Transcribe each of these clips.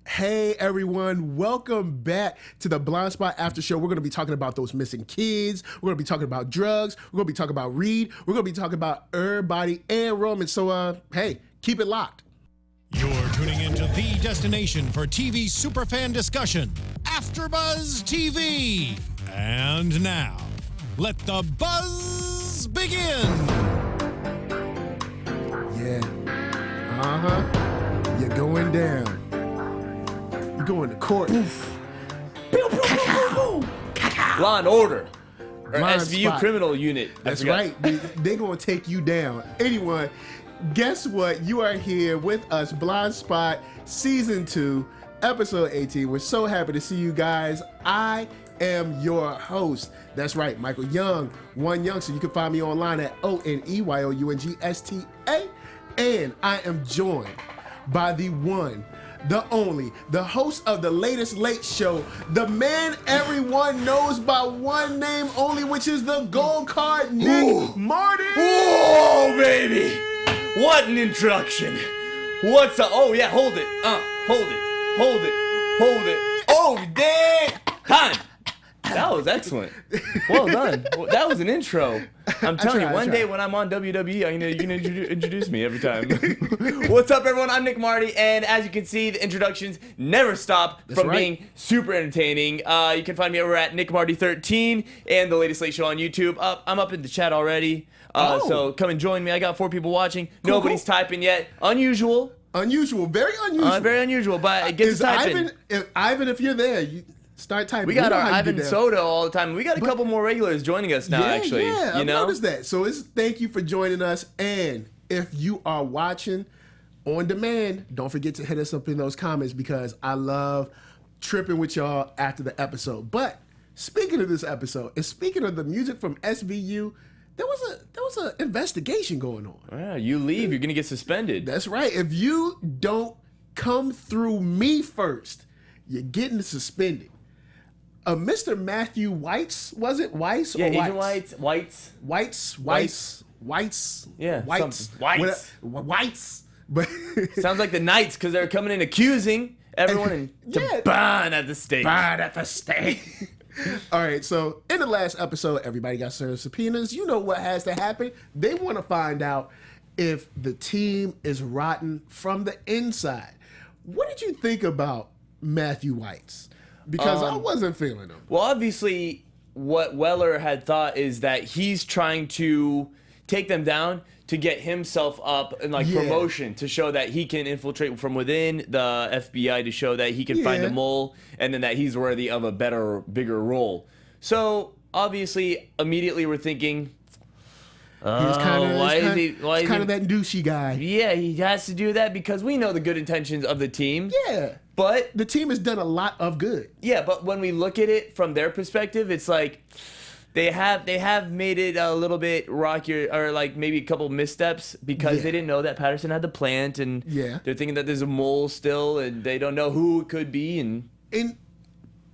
Hey everyone, welcome back to the Blindspot After Show. We're going to be talking about those missing kids. We're going to be talking about drugs. We're going to be talking about Reid. We're going to be talking about everybody and Roman. So, hey, keep it locked. You're tuning into the destination for TV superfan discussion, AFTERBUZZ TV. And now, let the buzz begin. Yeah. You're going down. You're going to court. Oof. Pew, pew, pew, pew, pew. Law and Order. Or SVU Spot. Criminal Unit. That's right. They're going to take you down. Anyone, guess what? You are here with us, Blindspot Season 2, Episode 18. We're so happy to see you guys. I am your host. That's right, Michael Young, One Young. So you can find me online at ONEYOUNGSTA. And I am joined by the one, the only, the host of the latest late show, the man everyone knows by one name only, which is the gold card, Nick Mardi. Oh, baby. What an introduction. What's up? Oh, yeah, hold it. Hold it. Oh, dang. Time. That was excellent. Well done. That was an intro. I'm telling you, one day when I'm on WWE, you're going to introduce me every time. What's up, everyone? I'm Nick Mardi, and as you can see, the introductions never stop from being super entertaining. You can find me over at Nick Mardi 13 and the latest late show on YouTube. I'm up in the chat already, so come and join me. I got 4 people watching. Nobody's typing yet. Unusual. Very unusual. Very unusual, but get to typing. Ivan, if you're there, start typing. We got our Ivan Soda all the time. We got a couple more regulars joining us now, actually. Yeah, I've noticed that. So thank you for joining us. And if you are watching on demand, don't forget to hit us up in those comments because I love tripping with y'all after the episode. But speaking of this episode, and speaking of the music from SVU, there was an investigation going on. Yeah, you leave, you're gonna get suspended. That's right. If you don't come through me first, you're getting suspended. Mr. Matthew Weiss, was it? Weiss yeah, or Agent Weiss? Yeah, Weiss. Weiss. But sounds like the Knights because they're coming in accusing everyone to burn at the stake. Burn at the stake. All right, so in the last episode, everybody got served subpoenas. You know what has to happen. They want to find out if the team is rotten from the inside. What did you think about Matthew Weiss? Because I wasn't feeling him. Well, obviously, what Weller had thought is that he's trying to take them down to get himself up and promotion to show that he can infiltrate from within the FBI to show that he can find a mole and then that he's worthy of a better, bigger role. So obviously, immediately we're thinking, he's kind of that douchey guy. Yeah, he has to do that because we know the good intentions of the team. Yeah. But the team has done a lot of good. Yeah, but when we look at it from their perspective, it's like they have made it a little bit rockier, or like maybe a couple missteps because they didn't know that Patterson had the plant, and they're thinking that there's a mole still, and they don't know who it could be. And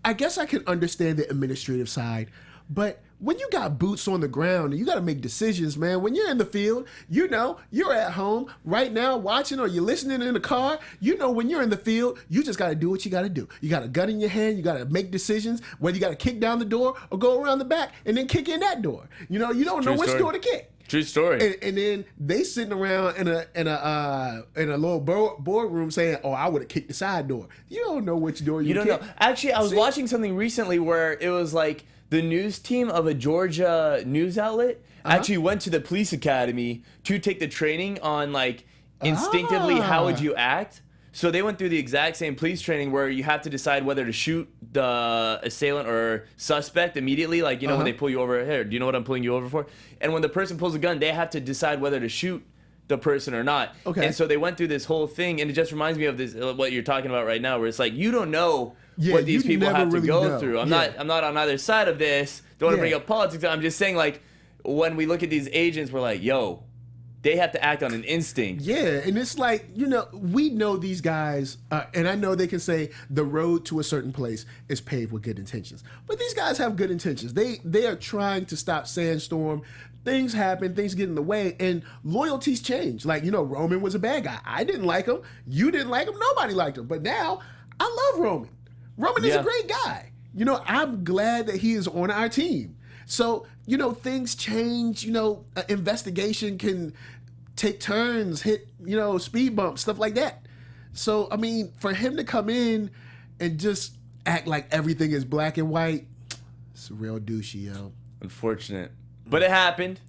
I guess I can understand the administrative side, but when you got boots on the ground and you got to make decisions, man, when you're in the field, you know, you're at home right now watching or you're listening in the car, you know, when you're in the field, you just got to do what you got to do. You got a gun in your hand. You got to make decisions, whether you got to kick down the door or go around the back and then kick in that door. You know, you don't know which door to kick. True story. And then they sitting around in a little boardroom saying, "Oh, I would have kicked the side door." You don't know which door you don't know. Actually, I was watching something recently where it was like the news team of a Georgia news outlet actually went to the police academy to take the training on like instinctively how would you act. So they went through the exact same police training where you have to decide whether to shoot the assailant or suspect immediately. Like, you know, when they pull you over, here, do you know what I'm pulling you over for? And when the person pulls a gun, they have to decide whether to shoot the person or not. Okay. And so they went through this whole thing, and it just reminds me of this what you're talking about right now, where it's like you don't know what these people have to go through. I'm not on either side of this. Don't want to bring up politics. I'm just saying, like, when we look at these agents, we're like, yo, they have to act on an instinct. Yeah, and it's like, you know, we know these guys, and I know they can say the road to a certain place is paved with good intentions. But these guys have good intentions. They are trying to stop Sandstorm. Things happen, things get in the way, and loyalties change. Like, you know, Roman was a bad guy. I didn't like him. You didn't like him. Nobody liked him. But now, I love Roman. Roman is Yeah. a great guy. You know, I'm glad that he is on our team. So, you know, things change. You know, an investigation can take turns, hit, you know, speed bumps, stuff like that. So, I mean, for him to come in and just act like everything is black and white, it's a real douchey, yo. Unfortunate. But it happened.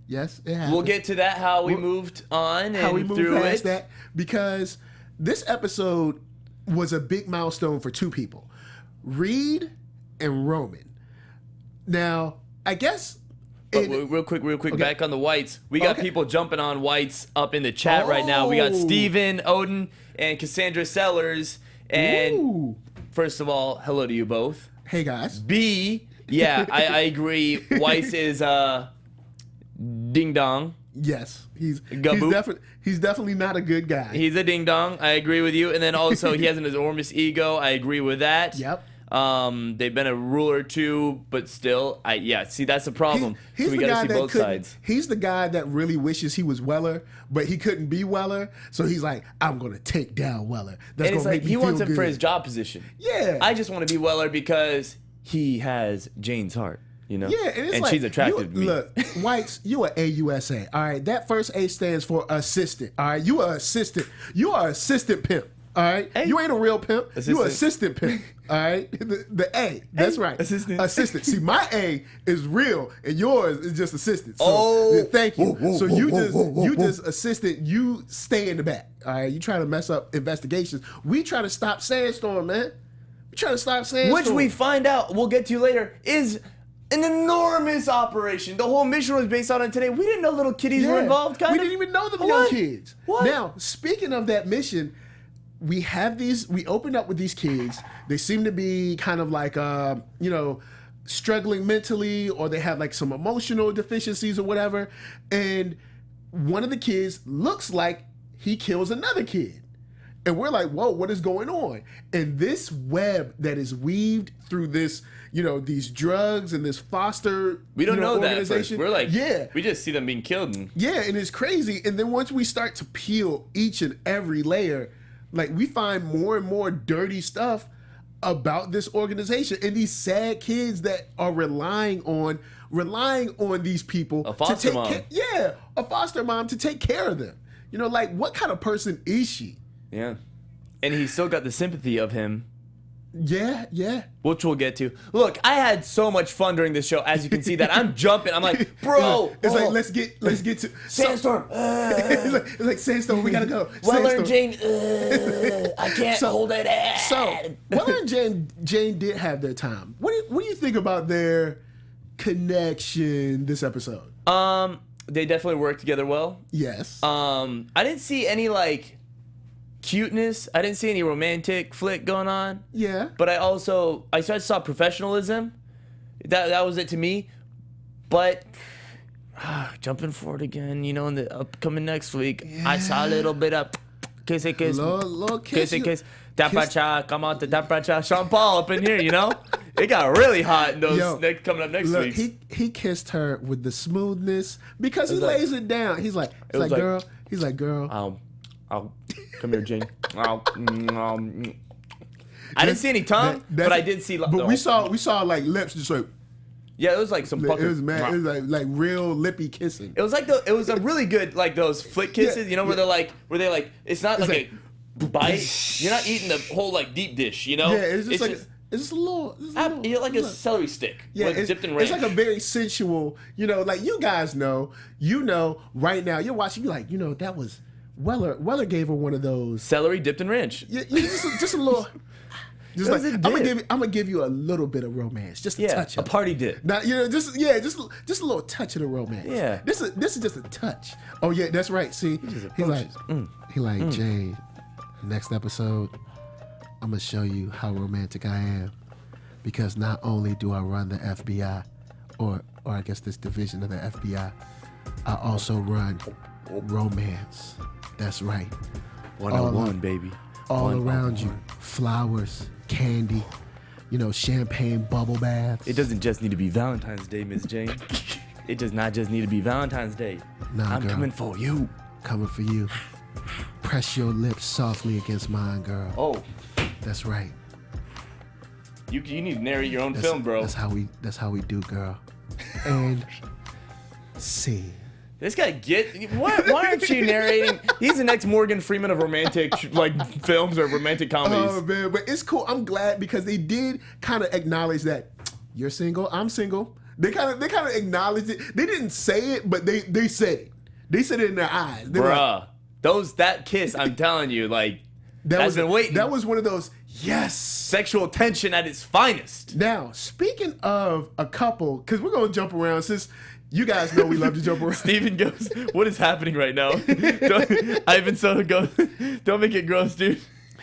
Yes, it happened. We'll get to that, how we moved on how we and move through past it. that, because this episode was a big milestone for two people, Reid and Roman. Now, I guess. But real quick, Okay. back on the whites. We got Okay. people jumping on whites up in the chat right now. We got Oh. Steven, Odin, and Cassandra Sellers. And Ooh. first of all, hello to you both. Hey guys. B, yeah, I agree. Weiss is ding dong. Yes, he's Gaboop. definitely not a good guy. He's a ding dong. I agree with you. And then also he has an enormous ego. I agree with that. Yep. They've been a ruler too, but still, see, that's the problem. He's So we the got guy to see that both couldn't- sides. He's the guy that really wishes he was Weller, but he couldn't be Weller. So he's like, I'm gonna take down Weller. That's And it's gonna like make me he wants feel him for good. his job position. Yeah. I just want to be Weller because he has Jane's heart, you know? Yeah, and it's like, she's attracted to me. Look, Whites, you are AUSA. All right, that first A stands for assistant. All right, you are assistant. You are assistant pimp. All right, Hey. you ain't a real pimp. You Assistant. assistant pimp. All right, the A. That's Hey. right. Assistant. Assistant. See, my A is real, and yours is just assistant. So, Oh. thank you. Whoa, so whoa, you whoa, just whoa, whoa, you whoa. just assistant. You stay in the back. All right, you try to mess up investigations. We try to stop Sandstorm, man. We try to stop Sandstorm. Which we find out, we'll get to later, is an enormous operation. The whole mission was based on it today. We didn't know little kiddies were involved, kind we of. didn't even know the young What? kids. What? Now, speaking of that mission, we opened up with these kids. They seem to be kind of like, you know, struggling mentally, or they have like some emotional deficiencies or whatever. And one of the kids looks like he kills another kid. And we're like, whoa, what is going on? And this web that is weaved through this, you know, these drugs and this foster We don't you know that at first. organization. We're like, yeah. we just see them being killed. And Yeah, and it's crazy. And then once we start to peel each and every layer, like we find more and more dirty stuff about this organization and these sad kids that are relying on these people A foster to take mom. Yeah, a foster mom to take care of them. You know, like what kind of person is she? yeah. And he's still got the sympathy of him, Yeah. which we'll get to. Look, I had so much fun during this show. As you can see that I'm jumping. I'm like, bro. It's oh, like let's get to Sandstorm. it's like Sandstorm, we gotta go. Weller and Sandstorm. Jane. I can't hold it in. So Weller and Jane did have their time. What do you think about their connection this episode? They definitely work together well. Yes. I didn't see any like cuteness. I didn't see any romantic flick going on. Yeah. But I saw professionalism. That was it to me. But jumping forward again, you know, in the upcoming next week, I saw a little bit of kiss. Little kiss. Kiss. Tapacha, come on to Tapacha. Sean Paul up in here, you know? It got really hot in those Yo, coming up next Look, week. he kissed her with the smoothness because he was like- lays it down. He's like, was like- girl. He's like, girl. I'll come here, Jane. I didn't see any tongue, but I did see. But we saw like lips just like Yeah, it was like some it pucker. was mad. It was like real lippy kissing. It was like it was a really good like those flick kisses, Yeah, you know, where they like it's not It's like a bite. You're not eating the whole like deep dish, you know. Yeah, it's just it's just a little. you're like a celery stick. Yeah, with it's, dipped in it's ranch. like a very sensual, you know, like you guys know, right now, you're watching, you're like, you know, that was, Weller gave her one of those. celery dipped in ranch. Yeah, just a little, just It like, was a I'm gonna give you a little bit of romance, just a touch a of it. party dip. Now, you know, just a little touch of the romance. Yeah. This is just a touch. Oh yeah, that's right. See, he's like, Jane, next episode, I'm gonna show you how romantic I am, because not only do I run the FBI, or I guess this division of the FBI, I also run romance. That's right. 101, baby. All 101. around you, flowers, candy, you know, champagne bubble baths. It doesn't just need to be Valentine's Day, Miss Jane. It does not just need to be Valentine's Day. Nah, I'm girl. coming for you. Coming for you. Press your lips softly against mine, girl. Oh, That's right. You need to narrate your own film, bro. That's how we do, girl. And see. This guy why aren't you narrating? He's the next Morgan Freeman of romantic films or romantic comedies. Oh man, but it's cool. I'm glad because they did kind of acknowledge that you're single, I'm single. They kind of acknowledged it. They didn't say it, but they said it. They said it in their eyes. They Bruh, that kiss, I'm telling you, that been waiting. That was one of those yes. Sexual tension at its finest. Now, speaking of a couple, because we're gonna jump around since you guys know we love to jump around. Steven goes, what is happening right now? Ivan Soto goes, don't make it gross, dude.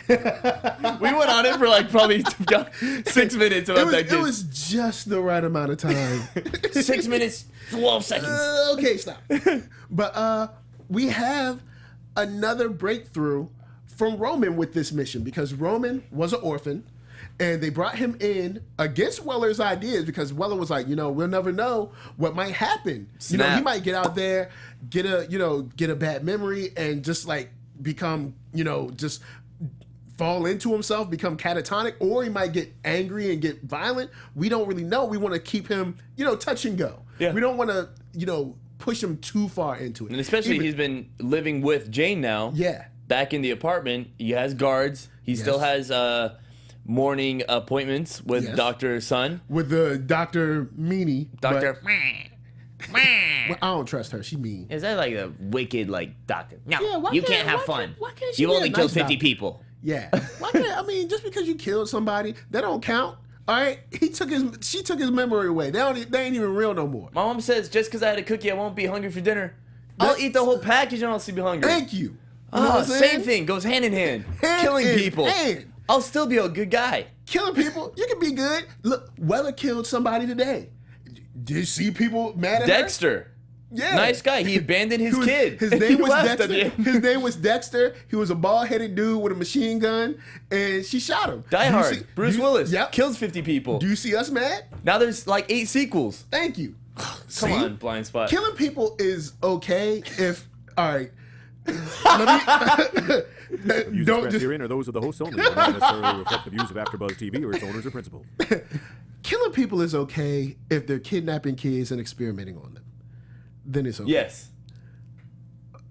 We went on it for probably 6 minutes about that kiss. It was just the right amount of time. 6 minutes, 12 seconds. Okay, stop. But we have another breakthrough from Roman with this mission because Roman was an orphan. And they brought him in against Weller's ideas because Weller was like, we'll never know what might happen. Snap. He might get out there, get a bad memory, and just become, just fall into himself, become catatonic, or he might get angry and get violent. We don't really know. We want to keep him, touch and go. Yeah. We don't want to, push him too far into it. And especially he's been living with Jane now. Yeah. Back in the apartment. He has guards. He still has morning appointments with Dr. Sun. With the Dr. Meanie. Dr. Well, I don't trust her. She mean. Is that a wicked doctor? No, Yeah, you can't have fun. Why can't she You be a only nice killed 50 doctor? people. Yeah. Why can't, just because you killed somebody, that don't count. All right? She took his memory away. They ain't even real no more. My mom says, just because I had a cookie, I won't be hungry for dinner. I'll eat the whole package and I'll still be hungry. Thank you. You know what I'm Same saying? thing. Goes hand in hand. Hand Killing in people. hand. I'll still be a good guy. Killing people, you can be good. Look, Weller killed somebody today. Did you see people mad at her? Dexter. Yeah. Nice guy. He abandoned his kid. His He name was left at the Dexter. end. His name was Dexter. He was a bald-headed dude with a machine gun, and she shot him. Die Hard. Bruce Willis. Yep. Kills 50 people. Do you see us mad? Now there's 8 sequels. Thank you. Come on, Blindspot. Killing people is okay if, all right. Let me, Views expressed herein are those of the hosts only, and not necessarily reflect the views of AfterBuzz TV or its owners or principals. killing people is okay if they're kidnapping kids and experimenting on them. Then it's okay. Yes.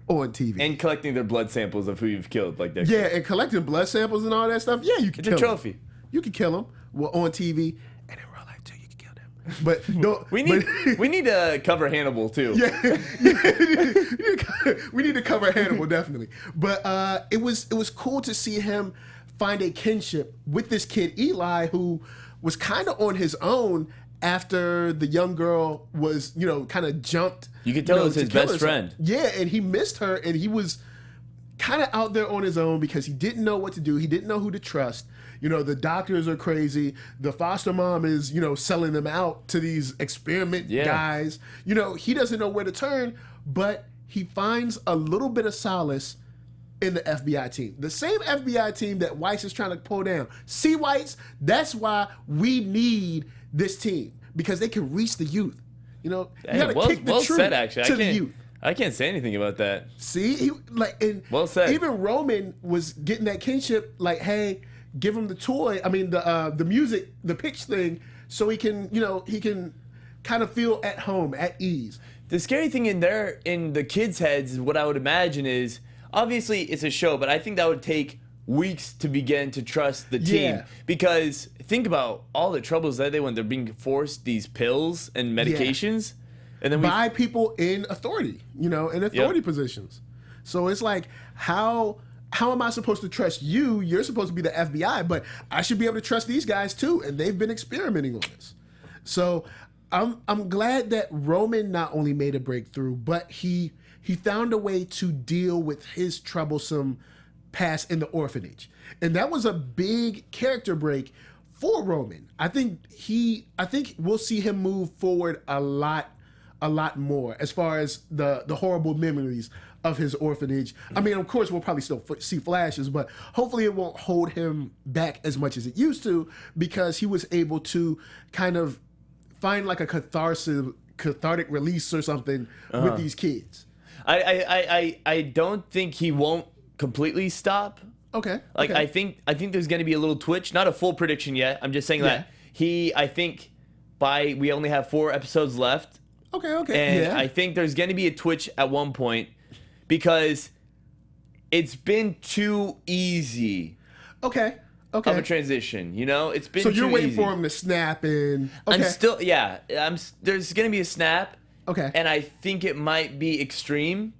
On TV. And collecting their blood samples of who you've killed, like Dexter. Yeah, and collecting blood samples and all that stuff. Yeah, you can It's kill a trophy. them. You can kill them on TV, and in real life too, you can kill them. But don't. We need to cover Hannibal too. Yeah, we need to cover Hannibal definitely. But it was cool to see him find a kinship with this kid Eli, who was kind of on his own after the young girl was, kind of jumped. You could tell it was his best friend. Yeah, and he missed her, and he was kind of out there on his own because he didn't know what to do. He didn't know who to trust. The doctors are crazy. The foster mom is, selling them out to these experiment guys. He doesn't know where to turn, but he finds a little bit of solace in the FBI team. The same FBI team that Weiss is trying to pull down. See, Weiss, that's why we need this team, because they can reach the youth. You gotta kick the truth said, actually. to the youth. I can't say anything about that. See, Well said. Even Roman was getting that kinship. Like, hey, give him the toy. I mean, the music, the pitch thing, so he can, he can kind of feel at home, at ease. The scary thing in the kids' heads, what I would imagine is, obviously it's a show, but I think that would take weeks to begin to trust the team. Yeah. Because think about all the troubles that they went. They're being forced these pills and medications. And then by people in authority, in authority positions. So it's like, how am I supposed to trust you? You're supposed to be the FBI, but I should be able to trust these guys too, and they've been experimenting on this. So I'm glad that Roman not only made a breakthrough, but he found a way to deal with his troublesome past in the orphanage. And that was a big character break for Roman. I think we'll see him move forward a lot more as far as the horrible memories of his orphanage. I mean, of course, we'll probably still see flashes, but hopefully it won't hold him back as much as it used to, because he was able to kind of find like a cathartic release or something with these kids. I don't think he won't completely stop. Okay. Like okay. I think there's gonna be a little twitch. Not a full prediction yet. I'm just saying that I think we only have 4 episodes left. Okay. Okay. And yeah. I think there's gonna be a twitch at one point because it's been too easy okay. Okay. of a transition. You know, it's been So too you're waiting easy. for him to snap and. Okay. I'm still there's gonna be a snap. Okay. And I think it might be extreme,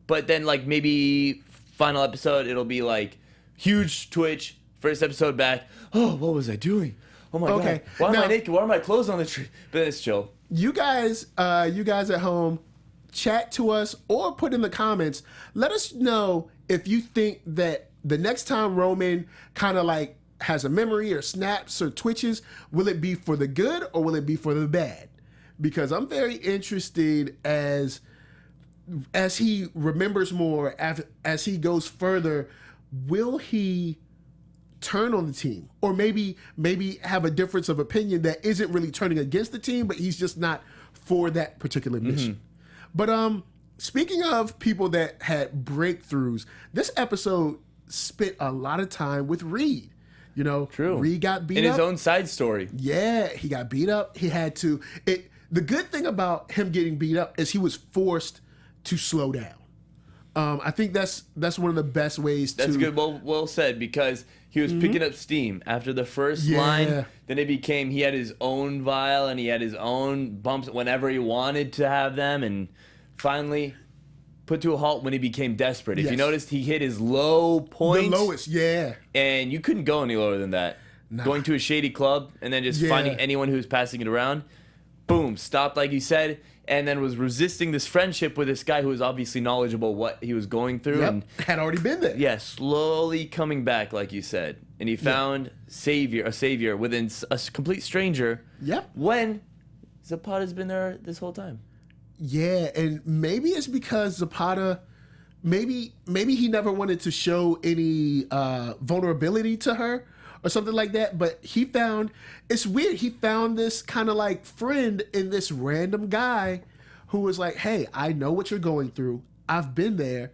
but then like maybe final episode it'll be like huge twitch. First episode back. Oh, what was I doing? Oh my god. Why am I naked? Why are my clothes on the tree? But it's chill. You guys at home, chat to us or put in the comments. Let us know if you think that the next time Roman kind of like has a memory or snaps or twitches, will it be for the good or will it be for the bad? Because I'm very interested as he remembers more, as he goes further, will he turn on the team, or maybe have a difference of opinion that isn't really turning against the team, but he's just not for that particular mission. But speaking of people that had breakthroughs, this episode spent a lot of time with Reid. You know, True. Reid got beat In up. his own side story. Yeah, he got beat up. He had to. The good thing about him getting beat up is he was forced to slow down. I think that's one of the best ways to. That's good. Well said, because he was picking up steam after the first line. Then it became he had his own vial and he had his own bumps whenever he wanted to have them, and finally put to a halt when he became desperate. If you noticed, he hit his low point. The lowest, yeah. And you couldn't go any lower than that. Nah. Going to a shady club and then just finding anyone who's passing it around. Boom, stopped like you said, and then was resisting this friendship with this guy who was obviously knowledgeable what he was going through. Yep. And Had already been there. yeah, slowly coming back, like you said. And he found a savior within a complete stranger. Yep. When Zapata's been there this whole time. Yeah, and maybe it's because Zapata, maybe he never wanted to show any vulnerability to her or something like that. But he found, it's weird, he found this kind of like friend in this random guy who was like, hey, I know what you're going through. I've been there.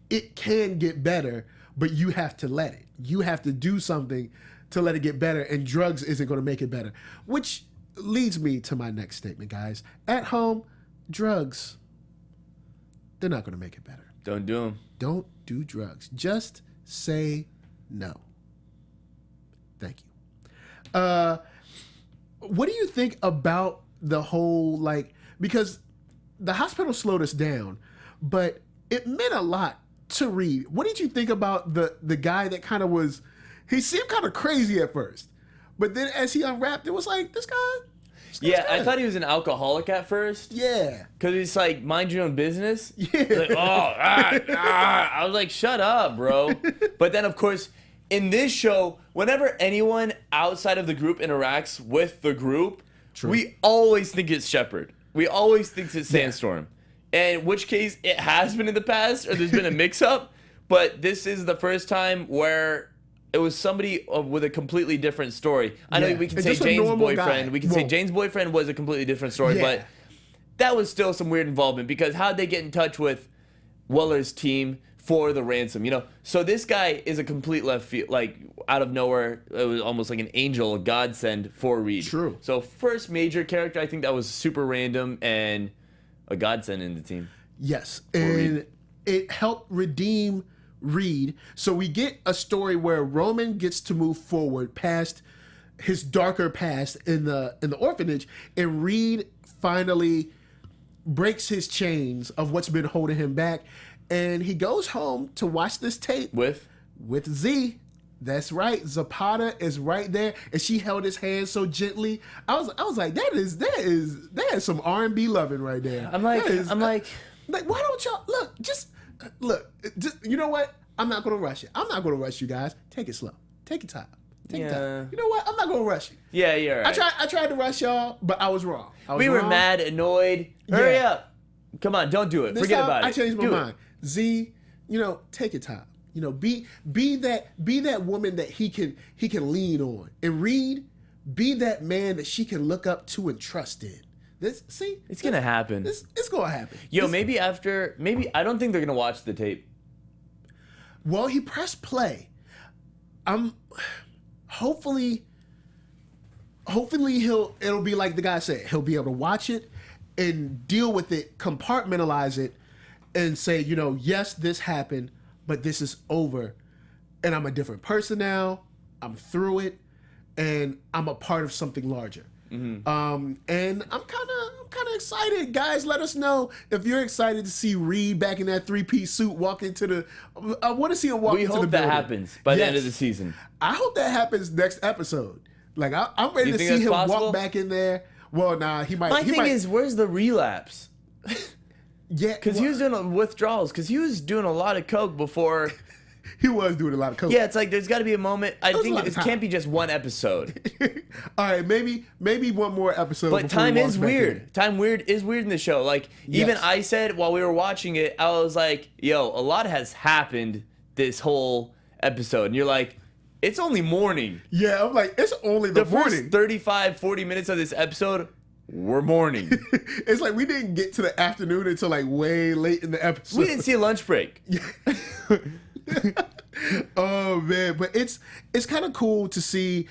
It can get better, but you have to let it. You have to do something to let it get better, and drugs isn't going to make it better. Which leads me to my next statement, guys. At home, drugs, they're not going to make it better. Don't do them. Don't do drugs. Just say no. Thank you. What do you think about the whole, like, because the hospital slowed us down, but it meant a lot to Reid. What did you think about the guy that kind of was, he seemed kind of crazy at first, but then as he unwrapped, it was like, this guy. Yeah, I thought he was an alcoholic at first. Yeah. Because he's like, mind your own business. Yeah. Like, I was like, shut up, bro. But then, of course, in this show, whenever anyone outside of the group interacts with the group, we always think it's Shepard. We always think it's Sandstorm. And in which case, it has been in the past, or there's been a mix-up. But this is the first time where it was somebody with a completely different story. I know we can say Jane's boyfriend. We can say Jane's boyfriend was a completely different story, but that was still some weird involvement, because how'd they get in touch with Weller's team for the ransom, you know? So this guy is a complete left field, like out of nowhere. It was almost like an angel, a godsend for Reid. True. So first major character, I think that was super random and a godsend in the team. Yes, and it helped redeem Reid. So we get a story where Roman gets to move forward past his darker past in the orphanage, and Reid finally breaks his chains of what's been holding him back, and he goes home to watch this tape With Z. That's right, Zapata is right there, and she held his hand so gently. I was like, that is some R&B loving right there. I'm like, why don't y'all look? Just you know what? I'm not gonna rush it. I'm not gonna rush you guys. Take it slow. Take your time. Take your time. You know what? I'm not gonna rush you. Yeah, you're right. I tried to rush y'all, but I was wrong. We were mad, annoyed. Hurry up! Come on, don't do it. Forget about it. I changed my mind. Z, you know, take your time. You know, be that woman that he can lean on. And Reid, be that man that she can look up to and trust in. It's gonna happen. It's gonna happen. Yo, maybe I don't think they're gonna watch the tape. Well, he pressed play. Hopefully it'll be like the guy said. He'll be able to watch it and deal with it, compartmentalize it, and say, yes, this happened, but this is over, and I'm a different person now. I'm through it, and I'm a part of something larger. And I'm kind of excited, guys. Let us know if you're excited to see Reid back in that 3-piece suit walk into the. I want to see him walk into the building. We hope that happens by the end of the season. I hope that happens next episode. Like I'm ready to see him walk back in there. Well, nah, he might. My thing is, where's the relapse? Yeah, because he was doing withdrawals. Because he was doing a lot of coke before. He was doing a lot of coke. Yeah, it's like there's got to be a moment. I think it can't be just one episode. All right, maybe one more episode. But time is weird. Time is weird in the show. Like even I said while we were watching it, I was like, "Yo, a lot has happened this whole episode," and you're like, "It's only morning." Yeah, I'm like, it's only the morning. First 35, 40 minutes of this episode were morning. It's like we didn't get to the afternoon until like way late in the episode. We didn't see a lunch break. Oh man, but it's kind of cool to see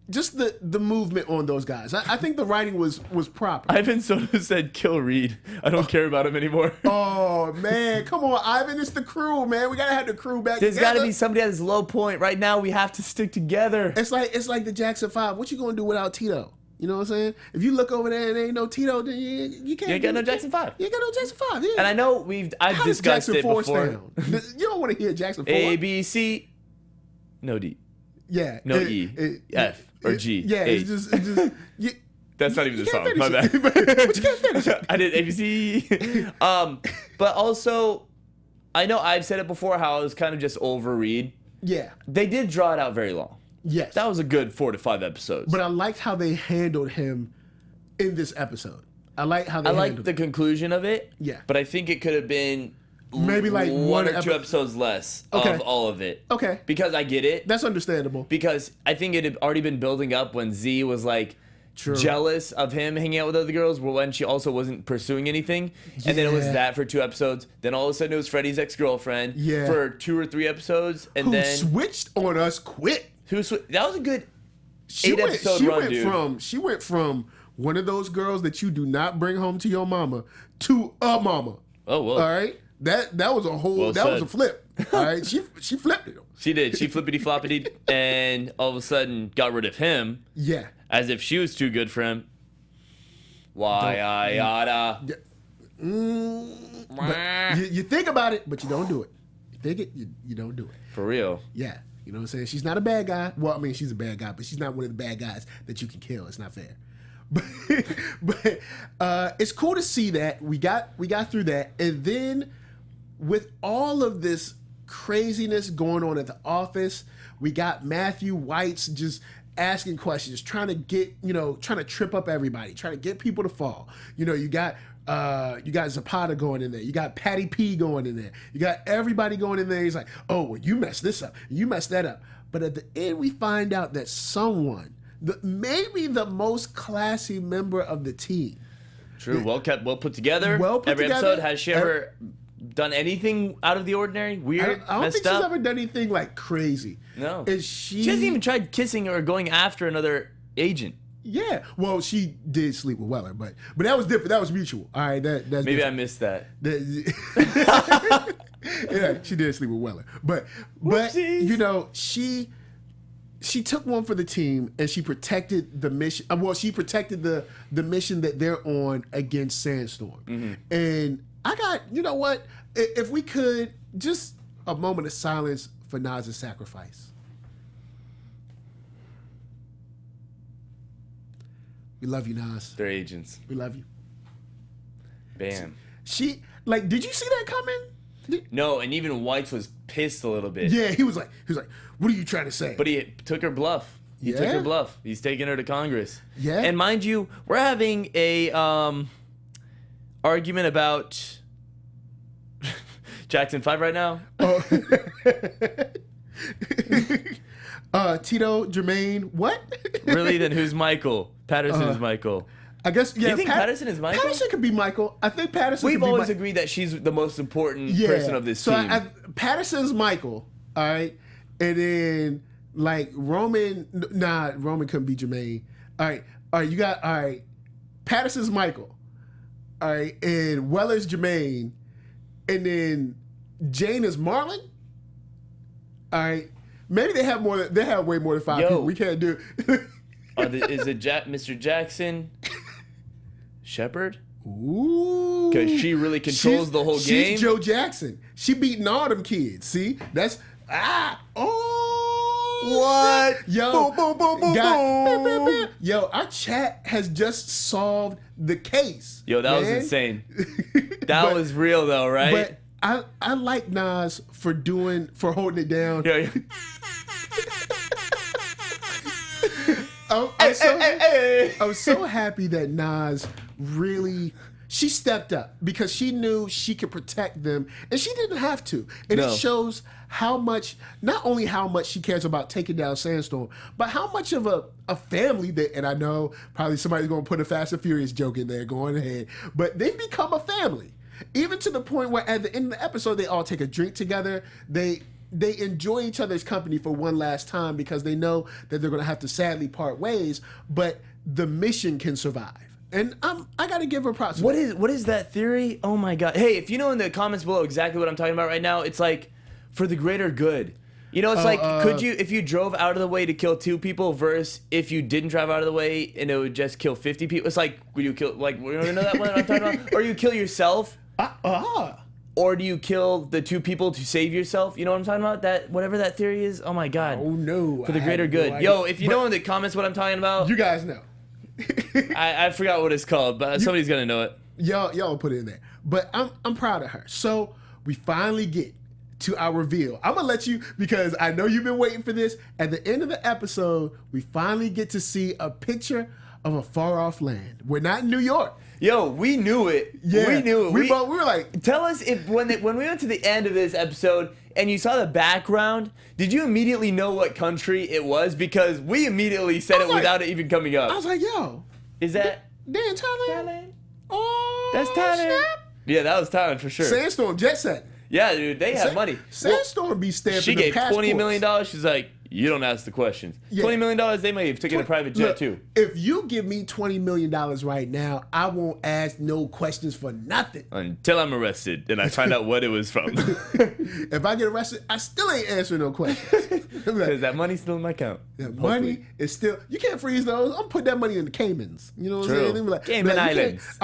just the movement on those guys. I think the writing was proper. Ivan Soto said kill Reid. I don't care about him anymore. Oh man, come on, Ivan, it's the crew, man. We gotta have the crew back. There's gotta be somebody at his low point. Right now we have to stick together. It's like the Jackson 5. What you gonna do without Tito? You know what I'm saying? If you look over there and there ain't no Tito, then you can't. You ain't got no Jackson 5. You ain't got no Jackson 5. Yeah. And I know I've discussed it before. Sound? You don't want to hear Jackson 4. A, B, C, no D. Yeah. No E, F, or G. Yeah, H. it's just That's not even the song. My bad. But you can't finish it. I did ABC. But also, I know I've said it before how I was kind of just over Reid. Yeah. They did draw it out very long. Yes. That was a good 4 to 5 episodes. But I liked how they handled him in this episode. I like the conclusion of it. Yeah. But I think it could have been maybe like one or two episodes less of all of it. Okay. Because I get it. That's understandable. Because I think it had already been building up when Z was like jealous of him hanging out with other girls, when she also wasn't pursuing anything. And then it was that for 2 episodes. Then all of a sudden it was Freddie's ex-girlfriend for 2 or 3 episodes. And then switched on us quick. That was a good 8-episode run, dude. She went from one of those girls that you do not bring home to your mama to a mama. Oh, well. All right? That was a whole, was a flip. All right? She flipped it. She did. She flippity-floppity and all of a sudden got rid of him. Yeah. As if she was too good for him. Why I oughta. But you think about it, but you don't do it. You think it, you don't do it. For real. Yeah. You know what I'm saying? She's not a bad guy. Well, I mean, she's a bad guy, but she's not one of the bad guys that you can kill. It's not fair. But it's cool to see that we got through that, and then with all of this craziness going on at the office, we got Matthew Weiss just asking questions, trying to trip up everybody, trying to get people to fall. You got Zapata going in there. You got Patty P going in there. You got everybody going in there. He's like, oh, well, you messed this up. You messed that up. But at the end, we find out that someone, maybe the most classy member of the team. True. Well kept, well put together. Every episode. Has she ever done anything out of the ordinary? Weird? I don't think she's ever done anything like crazy. No. She hasn't even tried kissing or going after another agent. Yeah, well, she did sleep with Weller, but that was different. That was mutual. All right, that's maybe different. I missed that. Yeah, she did sleep with Weller, but she took one for the team and she protected the mission. Well, she protected the mission that they're on against Sandstorm. Mm-hmm. And I got, you know what? If we could, just a moment of silence for Naz's sacrifice. We love you, Nas. They're agents. We love you. Bam. She did you see that coming? No, and even Weiss was pissed a little bit. Yeah, he was like, what are you trying to say? But he took her bluff. He took her bluff. He's taking her to Congress. Yeah. And mind you, we're having a argument about Jackson 5 right now. Oh. Tito, Jermaine, what? Really? Then who's Michael? Patterson's Michael. I guess, yeah. You think Patterson is Michael? Patterson could be Michael. I think Patterson We've could be always agreed that she's the most important person of this team. Patterson's Michael, all right? And then, like, Roman couldn't be Jermaine. All right, Patterson's Michael, all right? And Weller's Jermaine. And then Jane is Marlon, all right? Maybe they have way more than 5 people. We can't do it. Is it Mr. Jackson? Shepard? Ooh. Because she really controls the whole game. She's Joe Jackson. She beating all them kids. See? That's what? Shit. Yo. Boom, boom, boom, boom, boom. Yo, our chat has just solved the case. Yo, that was insane. That was real though, right? But I like Nas for holding it down. Yeah. I'm so happy that Nas she stepped up because she knew she could protect them and she didn't have to. And it shows not only how much she cares about taking down Sandstorm, but how much of a family and I know probably somebody's going to put a Fast and Furious joke in there, going ahead, but they've become a family. Even to the point where at the end of the episode, they all take a drink together. They enjoy each other's company for one last time because they know that they're going to have to sadly part ways, but the mission can survive. And I got to give her props. What is that theory? Oh my God. Hey, if you know in the comments below exactly what I'm talking about right now, it's like for the greater good. You know, it's could you, if you drove out of the way to kill 2 people versus if you didn't drive out of the way and it would just kill 50 people? It's like, would you kill, like, you know that one I'm talking about? Or you kill yourself? Or do you kill the 2 people to save yourself? You know what I'm talking about? That whatever that theory is. Oh my God. Oh no. For the greater good. Yo, if you know in the comments what I'm talking about, you guys know. I forgot what it's called, but somebody's gonna know it. Y'all put it in there. But I'm proud of her. So we finally get to our reveal. I'm gonna let you, because I know you've been waiting for this. At the end of the episode, we finally get to see a picture of a far off land. We're not in New York. Yo, we knew it. Yeah, we knew it. We were like, tell us if when we went to the end of this episode and you saw the background, did you immediately know what country it was? Because we immediately said it without it even coming up. I was like, yo, is that they in Thailand? Oh, that's Thailand. Snap. Yeah, that was Thailand for sure. Sandstorm jet set. Yeah, dude, they have money. Sandstorm be stamping. She gave $20 million. She's like, you don't ask the questions. Yeah. $20 million, they may have taken a private jet too. If you give me $20 million right now, I won't ask no questions for nothing. Until I'm arrested and I find out what it was from. If I get arrested, I still ain't answering no questions. Because that money's still in my account. That money is still, you can't freeze those. I'm putting that money in the Caymans. You know what I'm saying? They be like, Cayman Islands.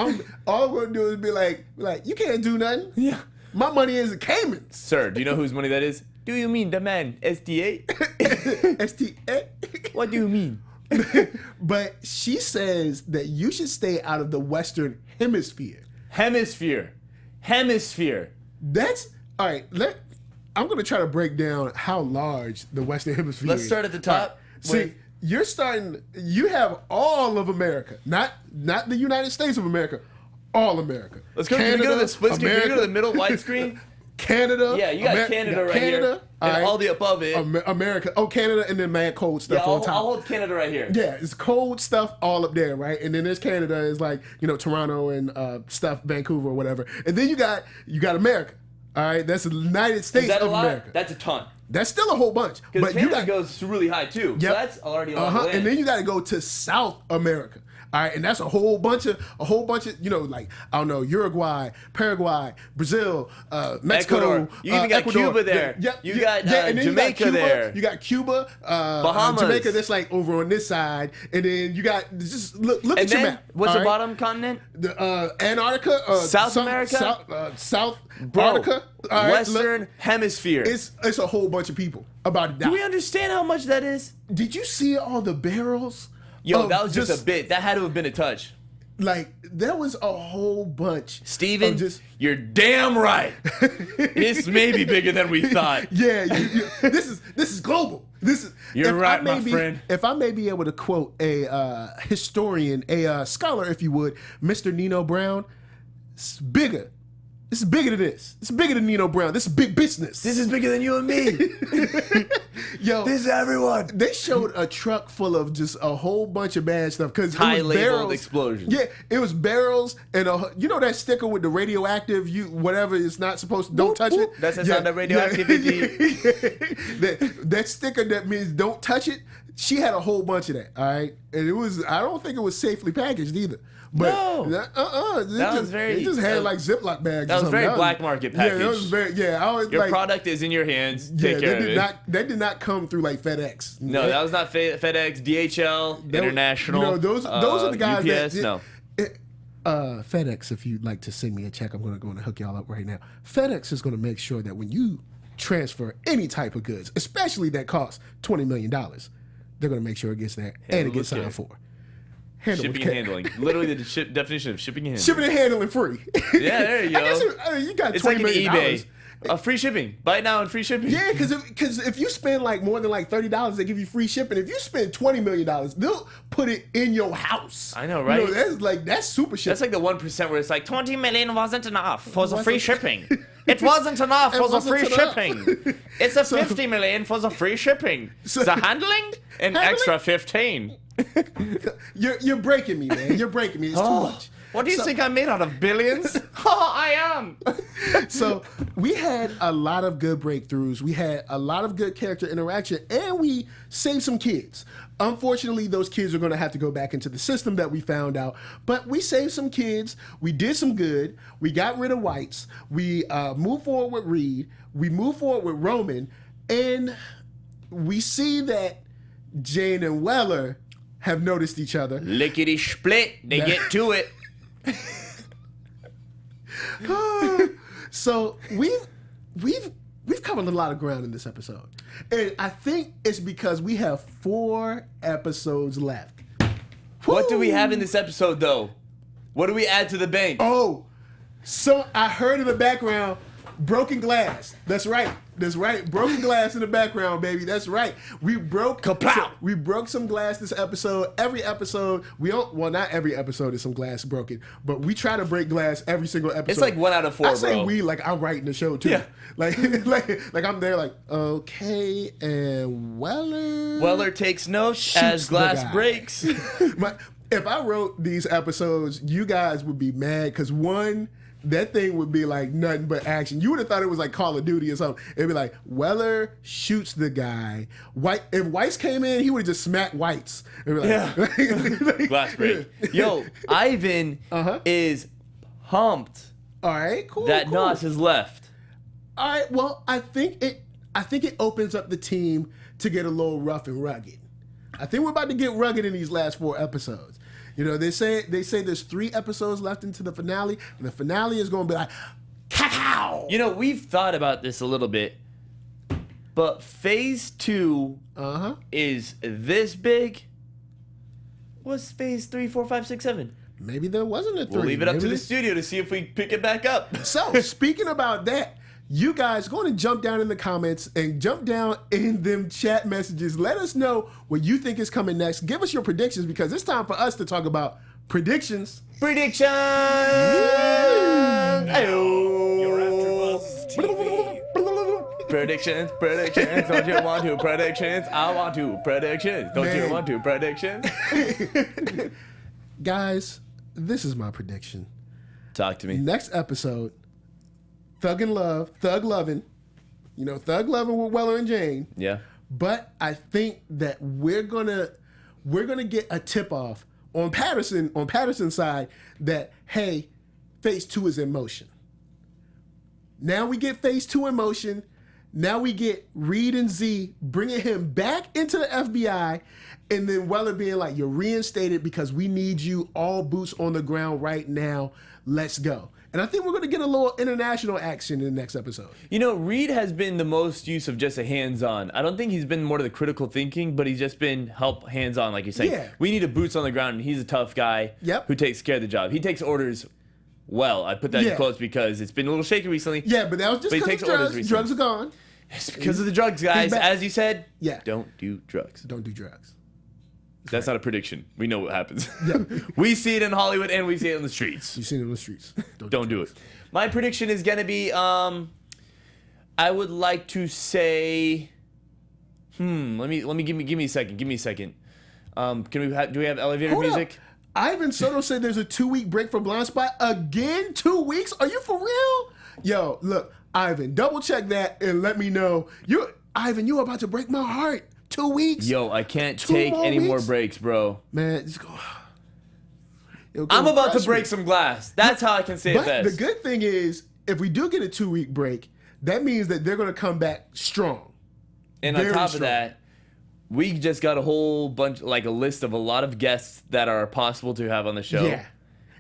All we're going to do is be like, you can't do nothing. Yeah. My money is in Caymans. Sir, do you know whose money that is? Do you mean the man, STA? STA? What do you mean? But she says that you should stay out of the Western Hemisphere. Hemisphere. That's, all right, I'm going to try to break down how large the Western Hemisphere is. Let's start at the top. See, you have all of America, not the United States of America, all America. Let's go. Canada, Can we go to the split screen? America, Can we go to the middle widescreen? Canada. Yeah, you got Canada right here. And all the above it. America. Oh, Canada, and then mad cold stuff on top. I'll hold Canada right here. Yeah, it's cold stuff all up there, right? And then there's Canada, is like, Toronto and stuff, Vancouver or whatever. And then you got America. All right, that's the United States of America. That's a ton. That's still a whole bunch. Because Canada goes really high too. Yep. So that's already a lot of land. And then you got to go to South America. All right, and that's a whole bunch of, like, I don't know, Uruguay, Paraguay, Brazil, Mexico. Ecuador. You even got Ecuador. Cuba there. Yeah, you got Jamaica there. You got Cuba, Bahamas. Jamaica. That's like over on this side, and then you got just look at your map. What's the bottom continent? The Antarctica, South America, South Antarctica, Western Hemisphere. It's a whole bunch of people about to die. Do we understand how much that is? Did you see all the barrels? Yo, that was just a bit. That had to have been a touch. Like, there was a whole bunch. Steven, you're damn right. This may be bigger than we thought. Yeah, this is global. You're right, my friend. If I may be able to quote a historian, a scholar, if you would, Mr. Nino Brown, it's bigger. This is bigger than this. It's bigger than Nino Brown. This is big business. This is bigger than you and me. Yo, this is everyone. They showed a truck full of just a whole bunch of bad stuff because it High was labeled barrels. explosions. Yeah, it was barrels and you know that sticker with the radioactive, whatever it's not supposed to, don't touch it. That's the sound of radioactivity. That sticker that means don't touch it. She had a whole bunch of that. All right, and it was. I don't think it was safely packaged either. But They just had like Ziploc bags. That was very black market package. Yeah, it was very. Yeah, I was Your like, product is in your hands. Take care of it. That did not come through like FedEx. No, that was not FedEx, DHL, International. You know, those are the guys UPS, that. No. FedEx, if you'd like to send me a check, I'm going to go and hook y'all up right now. FedEx is going to make sure that when you transfer any type of goods, especially that costs $20 million, they're going to make sure it gets there and it gets signed for. Shipping and handling. Literally the definition of shipping and handling. Shipping and handling free. Yeah, there you go. You got it's $20 like an million. eBay. Free shipping. Buy it now and free shipping. Yeah, because if you spend like more than like $30, they give you free shipping. If you spend $20 million, they'll put it in your house. I know, right? You know, that's super shipping. That's like the 1% where it's like 20 million wasn't enough for the free shipping. It wasn't enough for the free shipping. It's a 50 million for the free shipping. The handling, an extra 15. You're breaking me, man. You're breaking me. It's too much. What do you think I'm made out of? Billions? I am. So we had a lot of good breakthroughs. We had a lot of good character interaction, and we saved some kids. Unfortunately, those kids are going to have to go back into the system that we found out. But we saved some kids. We did some good. We got rid of Weiss. We moved forward with Reid. We moved forward with Roman. And we see that Jane and Weller have noticed each other. Lickety split. They get to it. So we've covered a lot of ground in this episode, and I think it's because we have 4 episodes left. What do we have in this episode, though? What do we add to the bank? Oh, so I heard in the background, broken glass. That's right. Broken glass in the background, baby. That's right. We broke some glass this episode. Every episode, not every episode is some glass broken, but we try to break glass every single episode. It's like 1 out of 4, I say bro. we, like I'm writing the show too. Yeah. Like I'm there like, okay, and Weller takes notes as glass breaks. If I wrote these episodes, you guys would be mad because that thing would be like nothing but action. You would have thought it was like Call of Duty or something. It'd be like, Weller shoots the guy. If Weiss came in, he would have just smacked Weiss. Like, Glass break. Yo, Ivan is pumped. All right, cool. That Nas has left. All right, well, I think it opens up the team to get a little rough and rugged. I think we're about to get rugged in these last 4 episodes. You know, they say there's 3 episodes left into the finale, and the finale is going to be like, cacao! You know, we've thought about this a little bit, but phase 2 is this big. What's phase 3, 4, 5, 6, 7? Maybe there wasn't a 3. We'll leave it up Maybe to the studio to see if we pick it back up. So, speaking about that, you guys go and jump down in the comments and jump down in them chat messages. Let us know what you think is coming next. Give us your predictions because it's time for us to talk about predictions. Predictions! Your AfterBuzz TV. Predictions. Don't you want to predictions? I want to predictions. Don't you want to predictions? Guys, this is my prediction. Talk to me. Next episode, Thug Lovin', Thug Lovin' with Weller and Jane. Yeah. But I think that we're gonna get a tip off on Patterson's side that, hey, phase 2 is in motion. Now we get phase 2 in motion. Now we get Reid and Z bringing him back into the FBI, and then Weller being like, you're reinstated because we need you, all boots on the ground right now. Let's go. And I think we're going to get a little international action in the next episode. You know, Reid has been the most use of just a hands-on. I don't think he's been more to the critical thinking, but he's just been hands-on, like you're saying. Yeah. We need a boots on the ground, and he's a tough guy who takes care of the job. He takes orders well. I put that in quotes because it's been a little shaky recently. Yeah, but that was just because of drugs. Drugs are gone. It's because of the drugs, guys. As you said, don't do drugs. Don't do drugs. That's not a prediction. We know what happens. Yeah. We see it in Hollywood and we see it in the streets. You see it in the streets. Don't do it. My prediction is going to be, I would like to say, Give me a second. Give me a second. Do we have elevator Hold music? up. Ivan Soto said there's a 2-week break for Blindspot. Again, 2 weeks? Are you for real? Yo, look, Ivan, double check that and let me know. Ivan, you're about to break my heart. 2 weeks. Yo, I can't take any more breaks, bro. Man, just go. I'm about to break some glass. That's how I can say it But best. the good thing is, if we do get a 2-week break, that means that they're going to come back strong. And on Very top strong. of that, we just got a whole bunch, like a list of a lot of guests that are possible to have on the show. Yeah.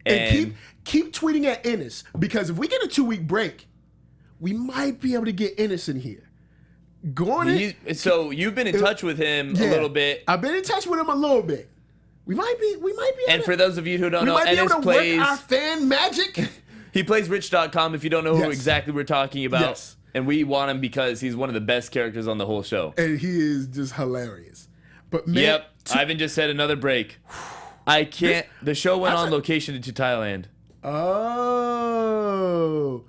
And keep tweeting at Ennis, because if we get a 2-week break, we might be able to get Ennis in here. So you've been in touch with him a little bit. I've been in touch with him a little bit. We might be able And to, for those of you who don't we know, might be Ennis able to plays. work our fan magic. He plays Rich.com if you don't know who Yes. exactly we're talking about. Yes. And we want him because he's one of the best characters on the whole show. And he is just hilarious. But man, Yep. Ivan just said another break. I can't. The show went on location to Thailand. Oh.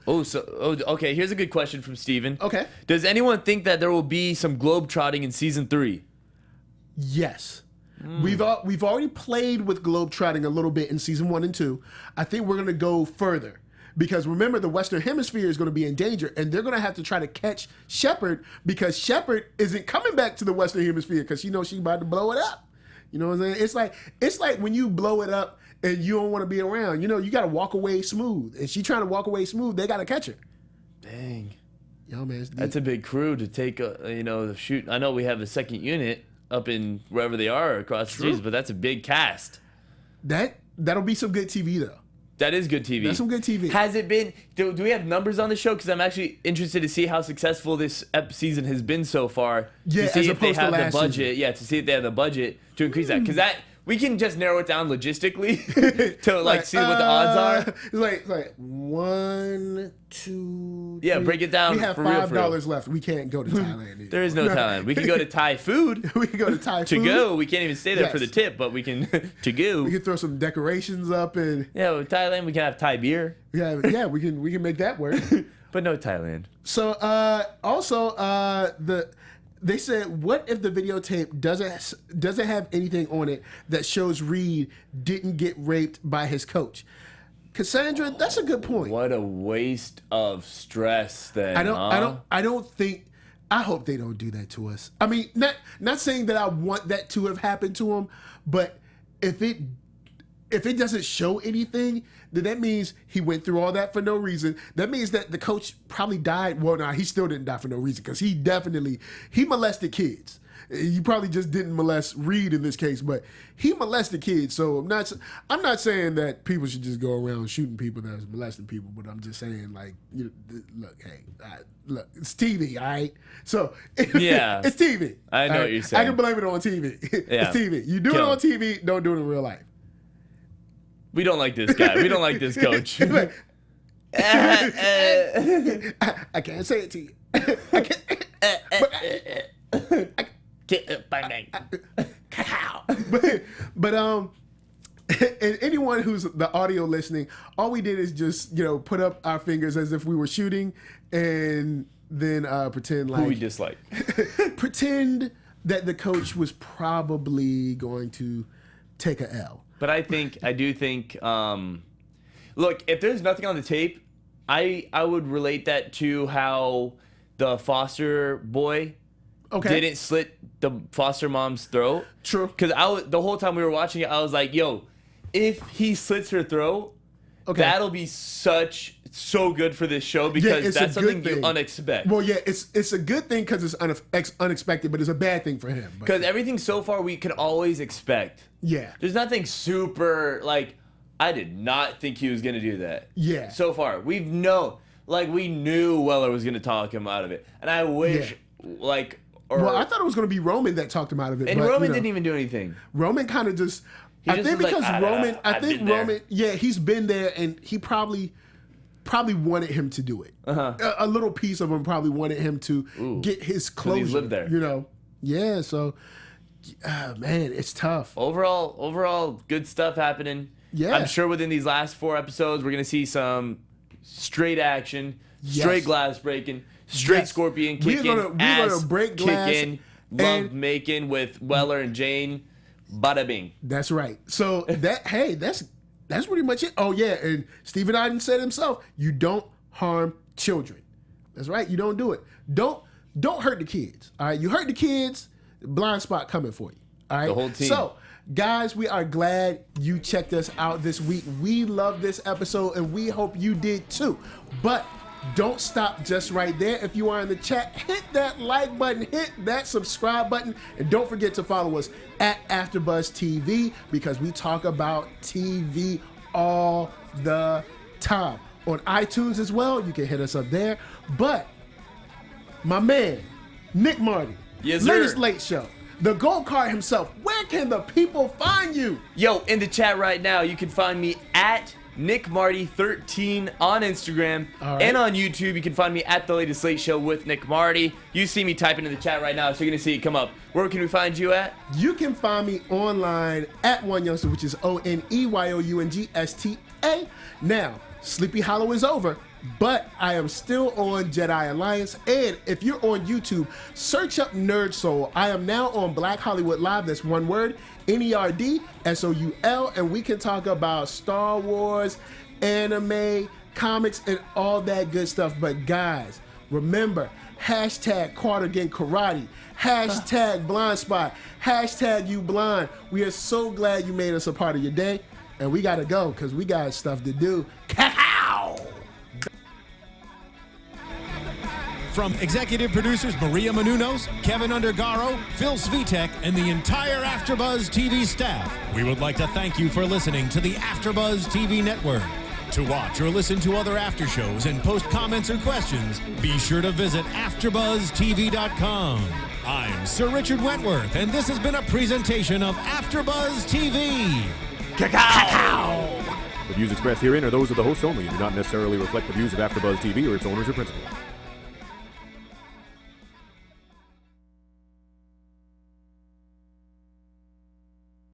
Okay. Here's a good question from Steven. Okay. Does anyone think that there will be some globetrotting in season 3? Yes. We've already played with globetrotting a little bit in season 1 and 2. I think we're going to go further. Because remember, the Western Hemisphere is going to be in danger, and they're going to have to try to catch Shepard, because Shepard isn't coming back to the Western Hemisphere because she knows she's about to blow it up. You know what I'm saying? It's like when you blow it up and you don't want to be around. You know, you got to walk away smooth. And she trying to walk away smooth, they got to catch her. Dang. Yo, man, it's deep. That's a big crew to take, shoot. I know we have a second unit up in wherever they are across the seas, but that's a big cast. That'll be some good TV, though. That is good TV. That's some good TV. Has it been? Do we have numbers on the show? Because I'm actually interested to see how successful this season has been so far. Yeah, to see as if they opposed to have the last budget. season. Yeah, to see if they have the budget to increase that. Because we can just narrow it down logistically to see what the odds are. It's like 1, 2. Yeah, 3. break it down We have for real, for real. $5 left. We can't go to Thailand. Anymore. There is no Thailand. We can go to Thai food. We can go to Thai To food. go, we can't even stay there for the Yes. tip, but we can to go. We can throw some decorations up, and Yeah, with Thailand we can have Thai beer, yeah, we can make that work. but no Thailand. So they said, what if the videotape doesn't have anything on it that shows Reid didn't get raped by his coach? Cassandra, that's a good point. What a waste of stress. Then I don't think. I hope they don't do that to us. I mean, not saying that I want that to have happened to him, but if it doesn't show anything, then that means he went through all that for no reason. That means that the coach probably died. Well, no, he still didn't die for no reason, because he molested kids. He probably just didn't molest Reid in this case, but he molested kids. So I'm not saying that people should just go around shooting people that's molesting people, but I'm just saying, like, look, hey, look, it's TV, all right? So Yeah. it's TV. I know all what you're saying. I can blame it on TV. Yeah. It's TV. You do Kill it on him. TV, don't do it in real life. We don't like this guy. We don't like this coach. It's like, I can't say it to you. But and anyone who's the audio listening, all we did is just put up our fingers as if we were shooting, and then pretend like Who we dislike. pretend that the coach was probably going to take a L. But I do think, look, if there's nothing on the tape, I would relate that to how the foster boy didn't slit the foster mom's throat. True. Because the whole time we were watching it, I was like, yo, if he slits her throat, that'll be so good for this show, because it's that's a good something you thing. unexpect. Well, yeah, it's a good thing because it's unexpected, but it's a bad thing for him. Because everything so far we can always expect. Yeah. There's nothing super, like, I did not think he was going to do that. Yeah. So far. We knew Weller was going to talk him out of it. And I wish, I thought it was going to be Roman that talked him out of it. And but, Roman didn't even do anything. Roman kind of just... He I just think was like, because Roman... I I've think been there. Roman... Yeah, he's been there, and he probably wanted him to do it. A little piece of him probably wanted him to get his closure. he's lived there. Yeah, so... man, it's tough. Overall, good stuff happening. Yeah. I'm sure within these last 4 episodes, we're going to see some straight action, Yes. straight glass breaking, straight Yes. scorpion We're kicking, gonna ass break glass kicking, love making with Weller and Jane. Bada bing. That's right. So that's pretty much it. Oh yeah, and Stephen Iden said himself, you don't harm children. That's right. You don't do it. Don't hurt the kids. All right. You hurt the kids, Blindspot coming for you. All right. The whole team. So, guys, we are glad you checked us out this week. We love this episode, and we hope you did too. But don't stop just right there. If you are in the chat, hit that like button, hit that subscribe button, and don't forget to follow us at AfterBuzz TV because we talk about TV all the time. On iTunes as well, you can hit us up there. But my man, Nick Mardi, Yes, sir. latest late show, the gold card himself. Where can the people find you? Yo, in the chat right now, you can find me at NickMarty13 on Instagram and on YouTube. You can find me at The Latest Late Show with Nick Marty. You see me typing in the chat right now, so you're going to see it come up. Where can we find you at? You can find me online at One Youngster, which is ONEYOUNGSTA. Now, Sleepy Hollow is over, but I am still on Jedi Alliance. And if you're on YouTube, search up Nerd Soul. I am now on Black Hollywood Live. That's one word, NERDSOUL. And we can talk about Star Wars, anime, comics, and all that good stuff. But guys, remember, hashtag Quartergain Karate, hashtag Blindspot, hashtag You Blind. We are so glad you made us a part of your day. And we got to go because we got stuff to do. Cacao! From executive producers Maria Menounos, Kevin Undergaro, Phil Svitek, and the entire AfterBuzz TV staff, we would like to thank you for listening to the AfterBuzz TV network. To watch or listen to other after shows and post comments or questions, be sure to visit AfterBuzzTV.com. I'm Sir Richard Wentworth, and this has been a presentation of AfterBuzz TV. Cacao! The views expressed herein are those of the hosts only and do not necessarily reflect the views of AfterBuzz TV or its owners or principals.